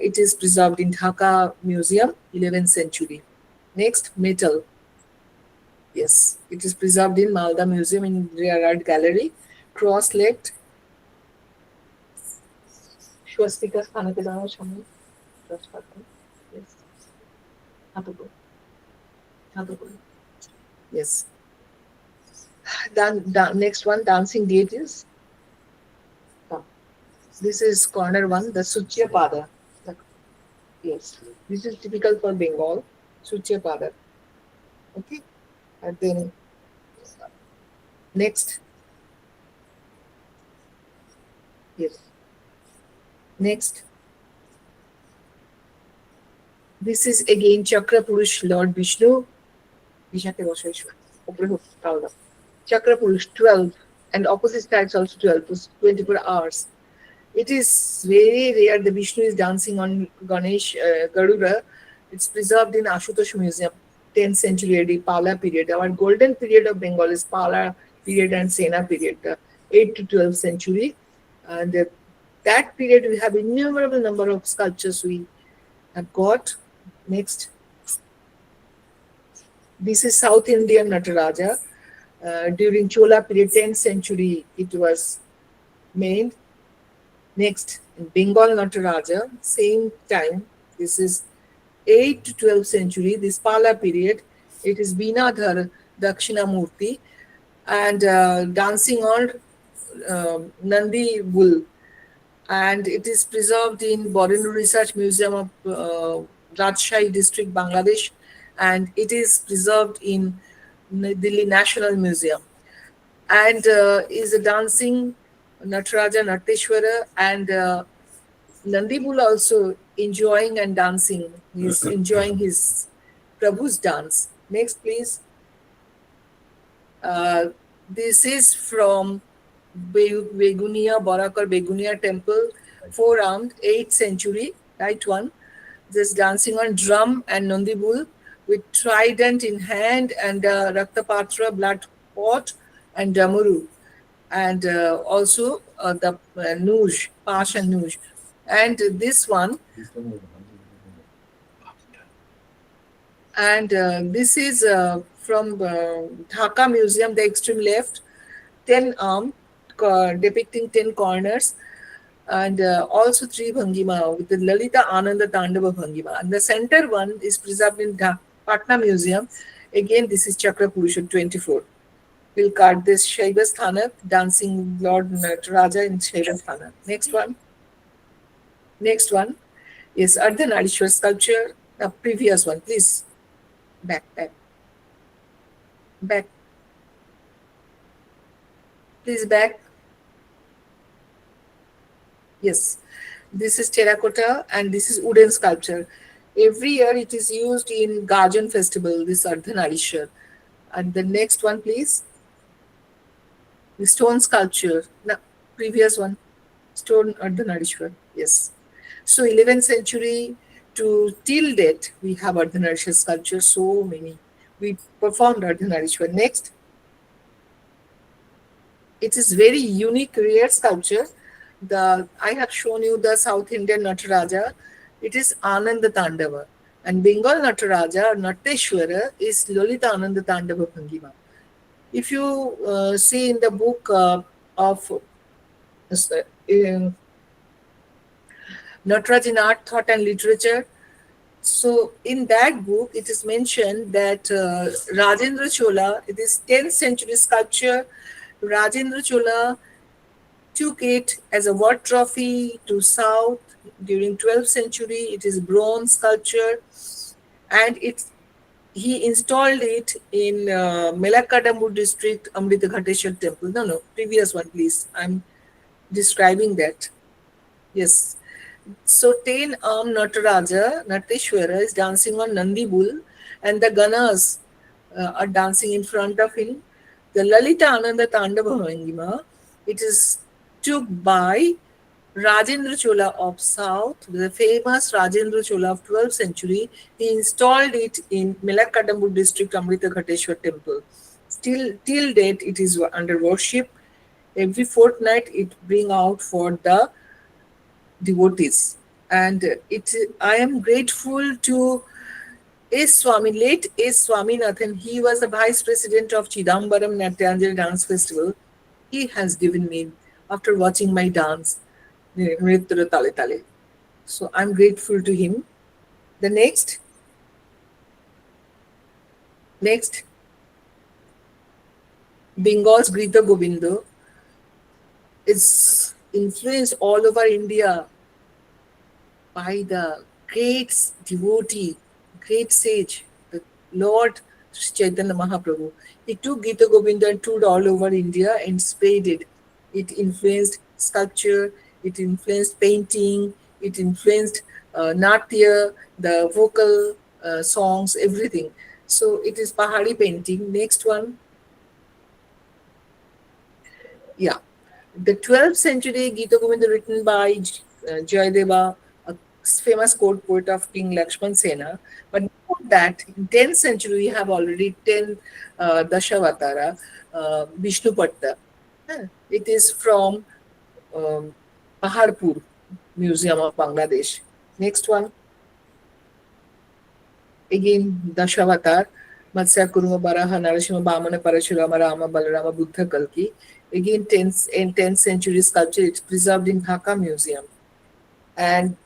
[SPEAKER 3] It is preserved in Dhaka Museum, 11th century. Next, metal. Yes, it is preserved in Malda Museum in Rear Art Gallery. Cross-legged. Swastika Sthanake Dana Shaman. Yes. Yes. Next one, dancing deities. This is corner one, the Suchya Pada. Yes, this is typical for Bengal, Suchya Pada. Okay, and then next. Yes. Next. This is again Chakra Purush Lord Vishnu. Chakra Purush 12, and opposite sides also 12, 24 hours. It is very rare the Vishnu is dancing on Ganesh Garuda. It's preserved in Ashutosh Museum, 10th century AD, Pala period. Our golden period of Bengal is Pala period and Sena period, 8th to 12th century. And that period we have innumerable number of sculptures we have got. Next. This is South Indian Nataraja. During Chola period, 10th century, it was made. Next, in Bengal Nataraja, same time, this is 8th to 12th century, this Pala period, it is Binadhar Dakshinamurti, and dancing on Nandi bull, and it is preserved in Borenu Research Museum of Rajshahi district, Bangladesh, and it is preserved in Delhi National Museum, and is a dancing Nataraja Nateshwara, and Nandibul also enjoying and dancing. He's enjoying his Prabhu's dance. Next, please. This is from Begunia, Borak or Begunia temple, four-armed, 8th century, right one. Just dancing on drum and Nandi bull with trident in hand and Raktapatra blood pot and Damuru. And also the Nuj, Pash and Nuj. And this one, and this is from Dhaka Museum, the extreme left, 10 arm depicting 10 corners, and also three Bhangima with the Lalita Ananda Tandava Bhangima. And the center one is preserved in Patna Museum. Again, this is Chakra Purusha 24. We'll card this Shaiva Sthana, dancing Lord Nataraja in Shaiva Sthana. Next one. Next one is Ardhanarishwar sculpture. The previous one, please. Back. Please back. Yes, this is terracotta and this is wooden sculpture. Every year it is used in Gajan festival, this Ardhanarishwar. And the next one, please. The stone sculpture. No, previous one. Stone Ardhanarishwar. Yes. So 11th century to till date, we have Ardhanarishwar sculpture, so many. We performed Ardhanarishwar. Next. It is very unique, rare sculpture. I have shown you the South Indian Nataraja. It is Ananda Tandava. And Bengal Nataraja, Nateshwara, is Lolita Ananda Tandava Bhangima. If you see in the book of Nataraj in Art, Thought and Literature, so in that book, it is mentioned that Rajendra Chola, it is 10th century sculpture. Rajendra Chola took it as a war trophy to South during 12th century. It is bronze sculpture, and he installed it in Melakadambur district, Amrita Ghateshwar temple. No, previous one, please. I'm describing that. Yes. So 10 arm Nataraja, Nateshwara, is dancing on Nandi bull, and the Ganas are dancing in front of him. The Lalita Ananda Tandava Bhangima, it is took by Rajendra Chola of South, the famous Rajendra Chola of 12th century. He installed it in Melakadambur district, Amrita Ghateshwar temple. Still, till date, it is under worship. Every fortnight, it bring out for the devotees. And I am grateful to S. Swami, late S. Swaminathan. He was the vice president of Chidambaram Natyanjali Dance Festival. He has given me, after watching my dance, Nrittya Tale Tale. So I'm grateful to him. The next, Bengal's Grita Govindo is influenced all over India by the great devotee, great sage, the Lord Chaitanya Mahaprabhu. He took Gita Govinda and toured all over India and spread it. It influenced sculpture, it influenced painting, it influenced Natya, the vocal songs, everything. So it is Pahari painting. Next one. Yeah. The 12th century Gita Govinda written by Jayadeva, a famous court poet of King Lakshman Sena. But before that, in 10th century, we have already 10 Dashavatara, Vishnu Patta. It is from Paharpur Museum of Bangladesh. Next one. Again, Dashavatar, Matsya Kuruma Baraha Narasimha Bhamana Parashurama Rama Balarama Buddha Kalki. Again, 10th century sculpture. It's preserved in Dhaka Museum. And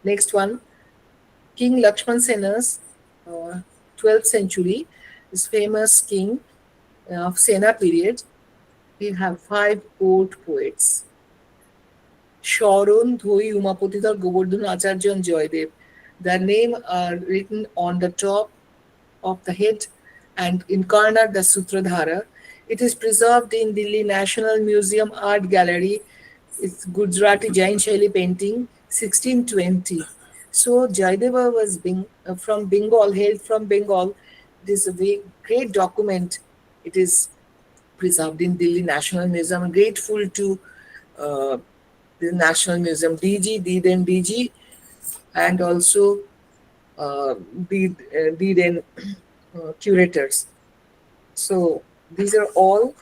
[SPEAKER 3] next one, King Lakshman Sena's 12th century, is famous king of Sena period. We have 5 court poets: Sharon, Dhoi, Umapatidhar, Govardhan, Acharya and Joydev. Their names are written on the top of the head and in corner the Sutradhara. It is preserved in Delhi National Museum Art Gallery. It's Gujarati Jain Shaili painting, 1620. So Jayadeva was from Bengal, hailed from Bengal. It is a very great document. It is preserved in Delhi National Museum. I'm grateful to the National Museum DG, then DG, and also the then curators. So these are all.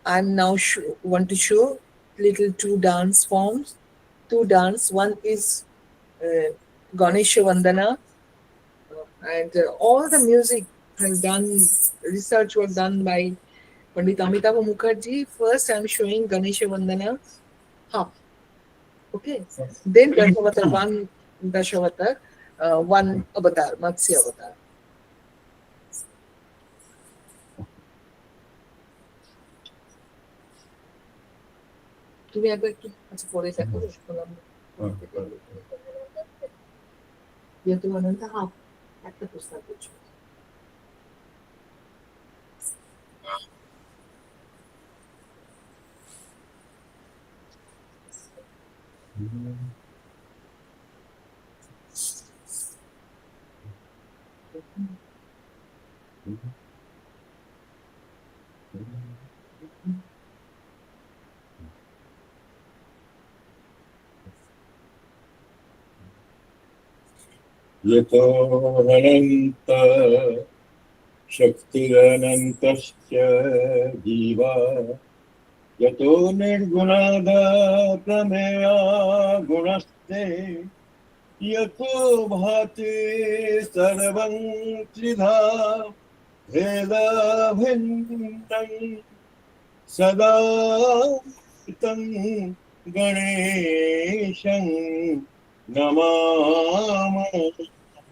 [SPEAKER 3] I'm now want to show little two dance forms. Two dance. One is Ganesha Vandana, and all the music has done. Research was done by Pandit Amitabh Mukherjee. First, I'm showing Ganesha Vandana half. Okay. Then Dashavatar, one Dashavatar, one avatar, Matsya avatar. তুমি একবার একটু আচ্ছা পরে দেখো শোনাম যেহেতু অনন্ত half একটা প্রস্তাব করছো
[SPEAKER 4] यतो अनंत शक्तिरनन्तश्च जीवा यतो निर्गुणाद प्रमेया गुणस्ते यतो भाति सर्वं त्रिधा भेदभिन्नं सदा तं गणेशं नमामः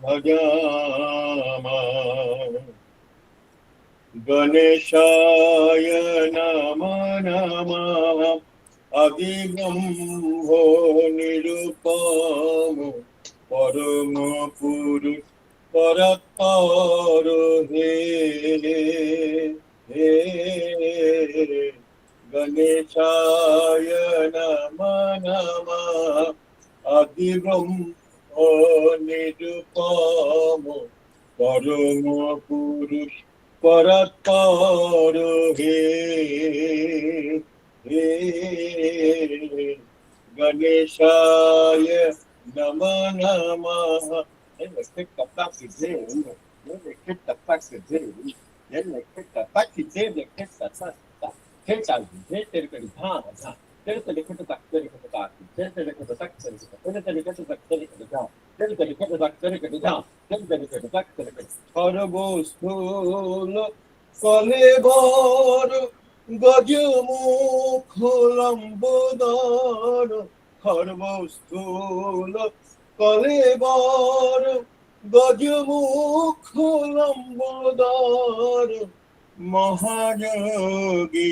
[SPEAKER 4] भजामः गणेशाय नमः अदिब्रह्मो निरुपमो परम पुरुष परत्पर हे गणेशाय नमः अदिब्रह्मो निरुपमो परम पुरुष परत्पर हे गणेशाय नमः সর্বস্থূল কলেবর গজমুখ লম্বোদর সর্বস্থূল কলেবর গজমুখ লম্বোদর মহাযোগী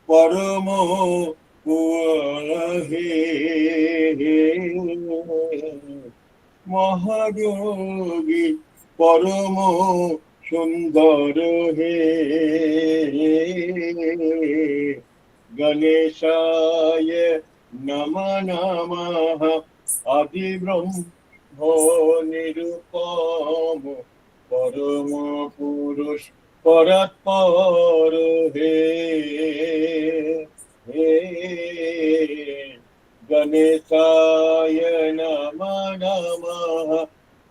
[SPEAKER 4] পরম হে মহাযোগী পরম সুন্দর হে গণেশায় নমঃ আদিব্রহ্ম নিরূপম পরম পুরুষ পরাৎপর হে গণেশায় নমঃ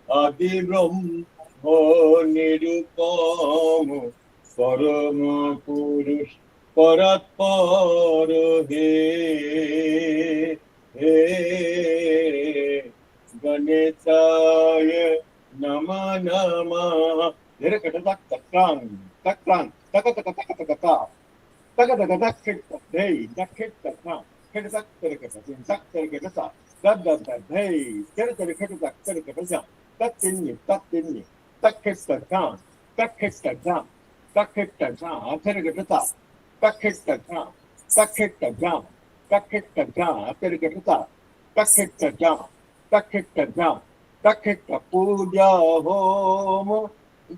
[SPEAKER 4] আদিব্রহ্ম নিরূপম পরম পুরুষ পরাৎপর হে গণেশায় নমঃ Takran, takran, taka, Taka taka tak hit hey, tak hit tak na. Hit tak terkata. Dat hey, terkata tak tin, tak hit tak kan. Tak hit tak kan. Tak hit tak kan. Terkata. Tak hit tak kan. Tak hit tak kan. Tak hit tak kan. Terkata. Tak hit tak kan. Tak hit tak kan. Tak hit puja hom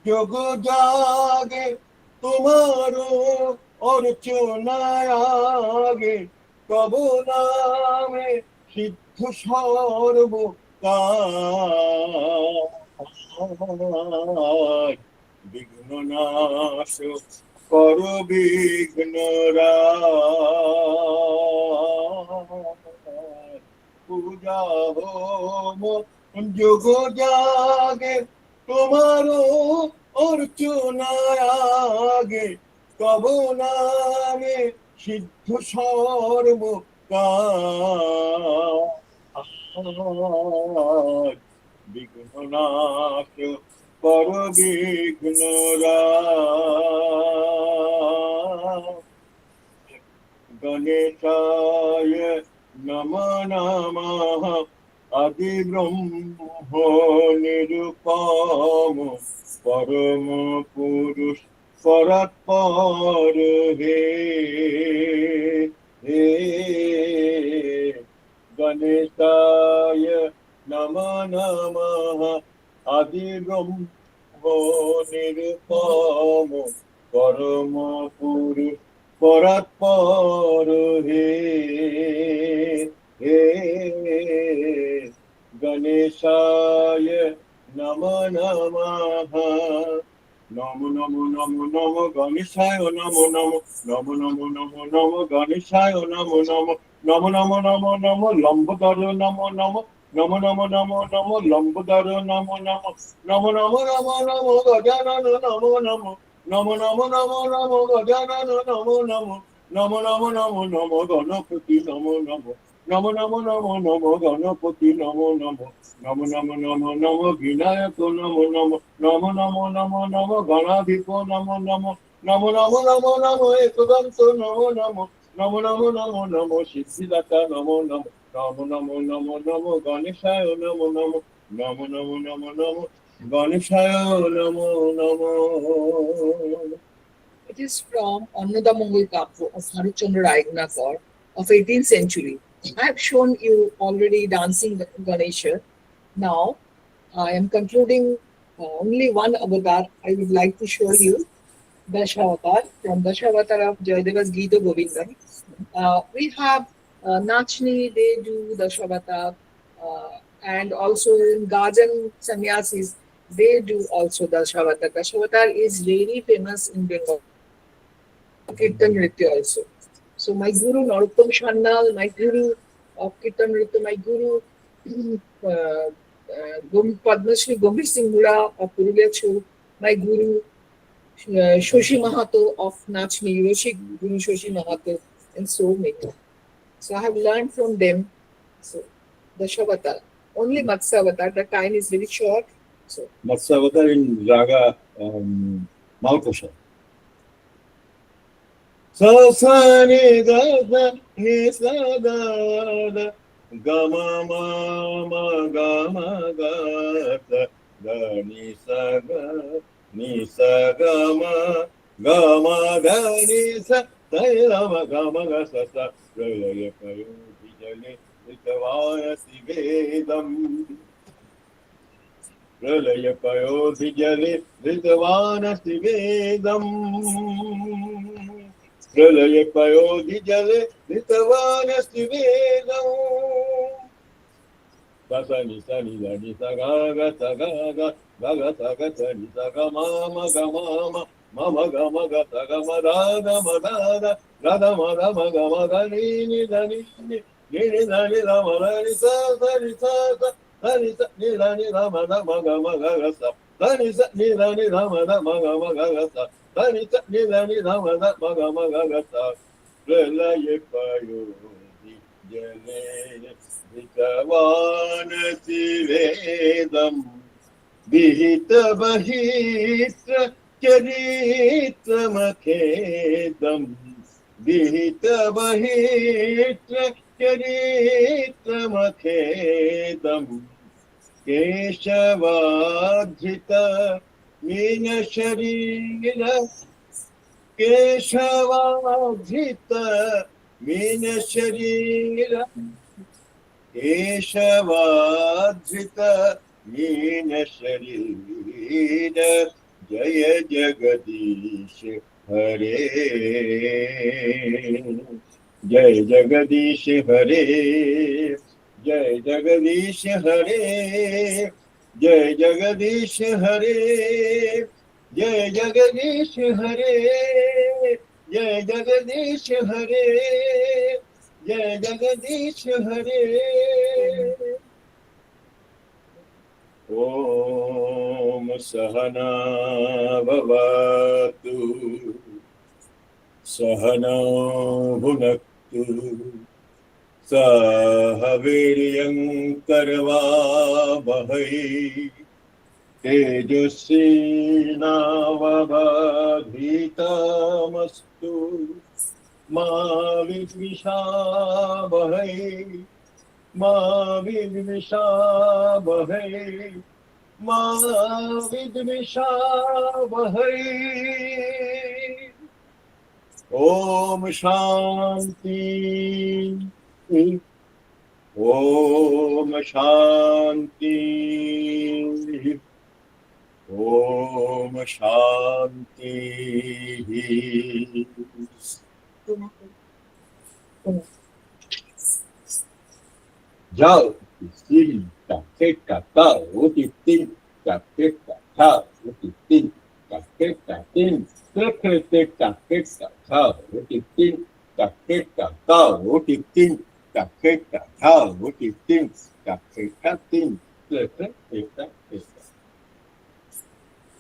[SPEAKER 4] jog jage तुम्हारो अर्चनायागे तब नामे सिद्ध सर्व विघ्ननाश করো বিঘ্ন পূজা home যোগ জাগে তোমারও অর্চনার আগে তব নামে সিদ্ধ সর্ব বিঘ্ননাশ কর বিঘ্ন গণেশায় নম নমঃ আদি ব্রহ্ম নিরূপম পরম পুরুষ পরাৎপর হে হে গণেশায় নম নমঃ আদি ব্রহ্ম নিরূপম পরম পুরুষ পরাৎপর হে হে গণেশায় নম নমঃ নম নম নম নম গণেশায় নম নম নম নম নম নম গণেশায় নম নম নম নম নম নম লম্বদর নম নম নম নম নম নম লম্বদর নম নম নম নম নম নম গজানন নম নম নম নম নম নম গজানন নম নম নম নম নম নম গণপতি নম নম নম নম নম নম গণপতি নম নম নম নম নম নম বিনায়ক নম নম নম নম নম নম গণাধিপ নম নম নম নম নম নম একদন্ত নম নম নম নম নম নম সিদ্ধিদাতা নম নম নম নম নম নম গণেশায় নম নম নম নম নম নম গণেশায় নম নম
[SPEAKER 3] It is from Annadamangal Kappu of Harichandra Raignakar of 18th century. I have shown you already dancing Ganesha. Now I am concluding only one avatar. I would like to show you Dashavatar from Dashavatar of Jayadeva's Gita Govindam. We have Nachni, they do Dashavatar, and also in Gajan Sannyasis, they do also Dashavatar. Dashavatar is very famous in Bengal. Kirtan Nritya also. So my guru Narottam Sannal, my guru of Kirtan Nritya, my guru Padma Shri Gambhir Singh Mura of Purulia Chhu, my guru Shoshi Mahato of Nachni, Yoshi Guru Shoshi Mahato, and so many. So I have learned from them. So Dashavatar, only Matsavatar, the time is very short. So
[SPEAKER 4] Matsavatar in Raga Malkosha. Sa sa ni da da ni sa da da ga ma ma ma ga ma ga da da ni sa ga ma ga ni sa da la ma ga ma ga sa sa ra ya pa yo di jale itavaya sivedam प्रलयपयोधि जले धृतवानस्ति वेदम् प्रलयपयोधि जले धृतवानस्ति वेदम् सनि सनि దని సగ సగ గగ సగ సని సగ మామ గ మామ మమ గ మగ సగ మదాద మదాద రద మద మగ మద ని దని ని దని రమ ని స సని స దని స ని దని రమ ద మగ మగ గ స దని స ని దని రమ ద మగ మగ గ స దని స ని దని రమ ద మగ మగ గ స ప్రళయ పయోధి జలే वितवानसि वेदम् विहित बहित्र चरित्रमखेदम् विहित बहित्र चरित्रमखेदम् केशवाधृत मीन शरीर केशवाधृत मीन शरीर केशवाधृत मीन शरीर जय जगदीश हरे जय जगदीश हरे जय जगदीश हरे जय जगदीश हरे जय जगदीश हरे, जय जगदीश हरे, जय जगदीश हरे। ओम सहना भवतु, सहनौ भुनक्तु, सह वीर्यं करवावहै, तेजस्विनावधीतमस्तु मा विद्विषावहै, मा विद्विषावहै, मा विद्विषावहै। ओम शांति, ओम शांति, ओम शांति। जाओ tin cả kết cả tờ của tin cả kết cả thơ của tin cả kết cả tin kết kết cả kết cả thơ của tin cả kết cả tờ của tin cả kết cả thơ của tin cả kết cả tin kết cả.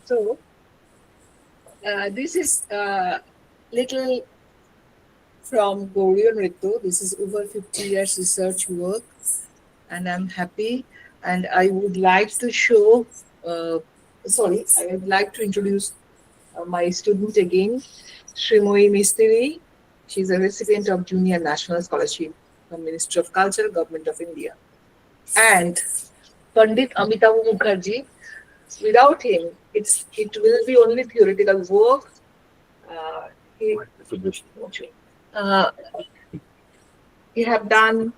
[SPEAKER 3] So, this is little from Gauriya Nritya. This is over 50 years research work, and I'm happy. And I would like to show, I would like to introduce my student again, Srimoyi Mistry. She's a recipient of Junior National Scholarship from Ministry of Culture, Government of India. And Pandit Amitabh Mukherjee. Without him, it will be only theoretical work. He have done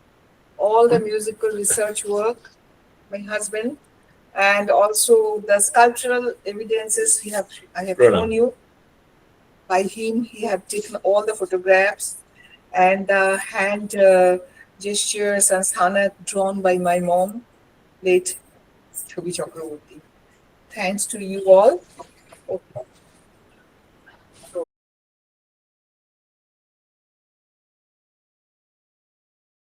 [SPEAKER 3] all the musical research work, my husband, and also the sculptural evidences I have shown you. By him, he have taken all the photographs and the hand gestures and sthana drawn by my mom, late Chobi Chakraborty. Thanks to you all.